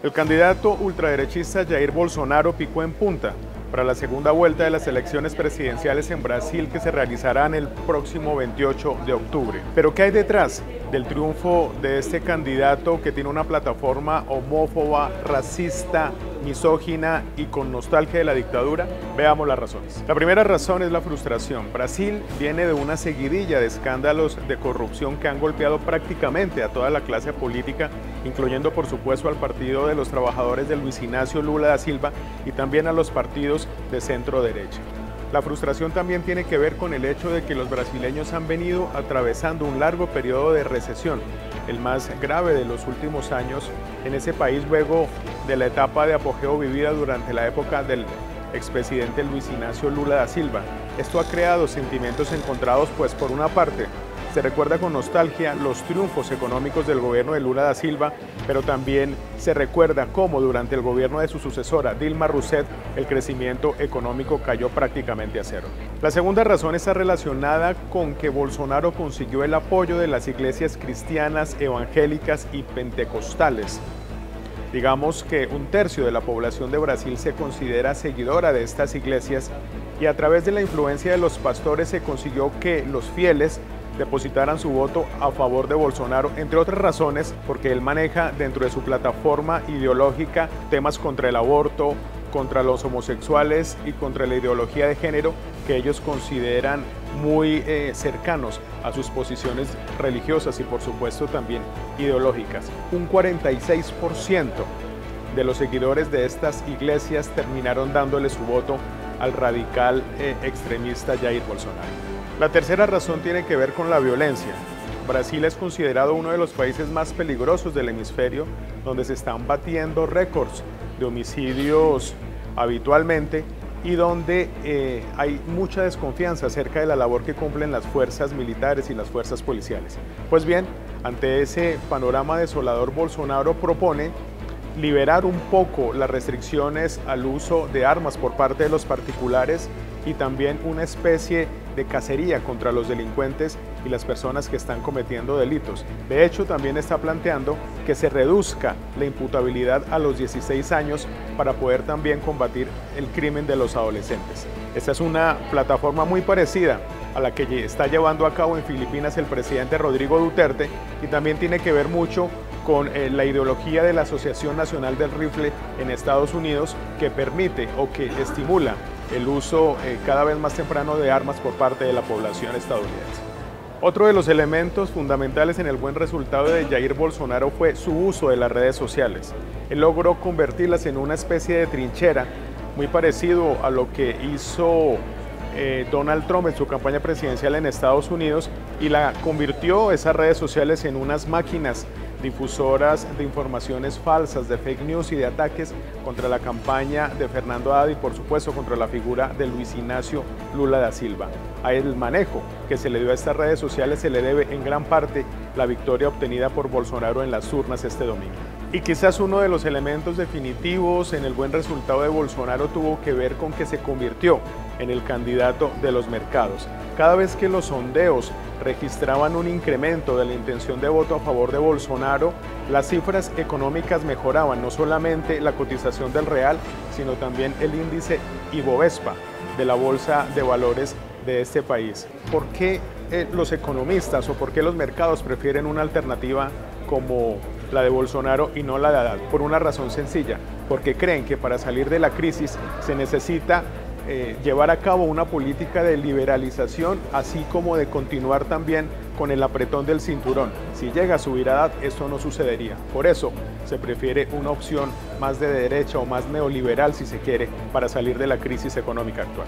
El candidato ultraderechista Jair Bolsonaro picó en punta para la segunda vuelta de las elecciones presidenciales en Brasil que se realizarán el próximo 28 de octubre. Pero ¿qué hay detrás del triunfo de este candidato que tiene una plataforma homófoba, racista, misógina y con nostalgia de la dictadura? Veamos las razones. La primera razón es la frustración. Brasil viene de una seguidilla de escándalos de corrupción que han golpeado prácticamente a toda la clase política, incluyendo por supuesto al Partido de los Trabajadores de Luis Inácio Lula da Silva y también a los partidos de centro derecha. La frustración también tiene que ver con el hecho de que los brasileños han venido atravesando un largo periodo de recesión, el más grave de los últimos años en ese país luego de la etapa de apogeo vivida durante la época del expresidente Luis Inácio Lula da Silva. Esto ha creado sentimientos encontrados, pues por una parte se recuerda con nostalgia los triunfos económicos del gobierno de Lula da Silva, pero también se recuerda cómo durante el gobierno de su sucesora, Dilma Rousseff, el crecimiento económico cayó prácticamente a cero. La segunda razón está relacionada con que Bolsonaro consiguió el apoyo de las iglesias cristianas, evangélicas y pentecostales. Digamos que un tercio de la población de Brasil se considera seguidora de estas iglesias y a través de la influencia de los pastores se consiguió que los fieles depositaran su voto a favor de Bolsonaro, entre otras razones porque él maneja dentro de su plataforma ideológica temas contra el aborto, contra los homosexuales y contra la ideología de género que ellos consideran muy cercanos a sus posiciones religiosas y por supuesto también ideológicas. Un 46% de los seguidores de estas iglesias terminaron dándole su voto al radical extremista Jair Bolsonaro. La tercera razón tiene que ver con la violencia. Brasil es considerado uno de los países más peligrosos del hemisferio, donde se están batiendo récords de homicidios habitualmente y donde hay mucha desconfianza acerca de la labor que cumplen las fuerzas militares y las fuerzas policiales. Pues bien, ante ese panorama desolador, Bolsonaro propone liberar un poco las restricciones al uso de armas por parte de los particulares y también una especie de cacería contra los delincuentes y las personas que están cometiendo delitos. De hecho, también está planteando que se reduzca la imputabilidad a los 16 años para poder también combatir el crimen de los adolescentes. Esta es una plataforma muy parecida a la que está llevando a cabo en Filipinas el presidente Rodrigo Duterte y también tiene que ver mucho con la ideología de la Asociación Nacional del Rifle en Estados Unidos, que permite o que estimula el uso cada vez más temprano de armas por parte de la población estadounidense. Otro de los elementos fundamentales en el buen resultado de Jair Bolsonaro fue su uso de las redes sociales. Él logró convertirlas en una especie de trinchera, muy parecido a lo que hizo Donald Trump en su campaña presidencial en Estados Unidos, y la convirtió esas redes sociales en unas máquinas difusoras de informaciones falsas, de fake news y de ataques contra la campaña de Fernando Haddad y por supuesto contra la figura de Luis Inácio Lula da Silva. A el manejo que se le dio a estas redes sociales se le debe en gran parte la victoria obtenida por Bolsonaro en las urnas este domingo. Y quizás uno de los elementos definitivos en el buen resultado de Bolsonaro tuvo que ver con que se convirtió en el candidato de los mercados. Cada vez que los sondeos registraban un incremento de la intención de voto a favor de Bolsonaro, las cifras económicas mejoraban, no solamente la cotización del real, sino también el índice Ibovespa de la bolsa de valores de este país. ¿Por qué los economistas o por qué los mercados prefieren una alternativa como la de Bolsonaro y no la de Haddad? Por una razón sencilla, porque creen que para salir de la crisis se necesita llevar a cabo una política de liberalización, así como de continuar también con el apretón del cinturón. Si llega a subir Haddad, esto no sucedería. Por eso se prefiere una opción más de derecha o más neoliberal, si se quiere, para salir de la crisis económica actual.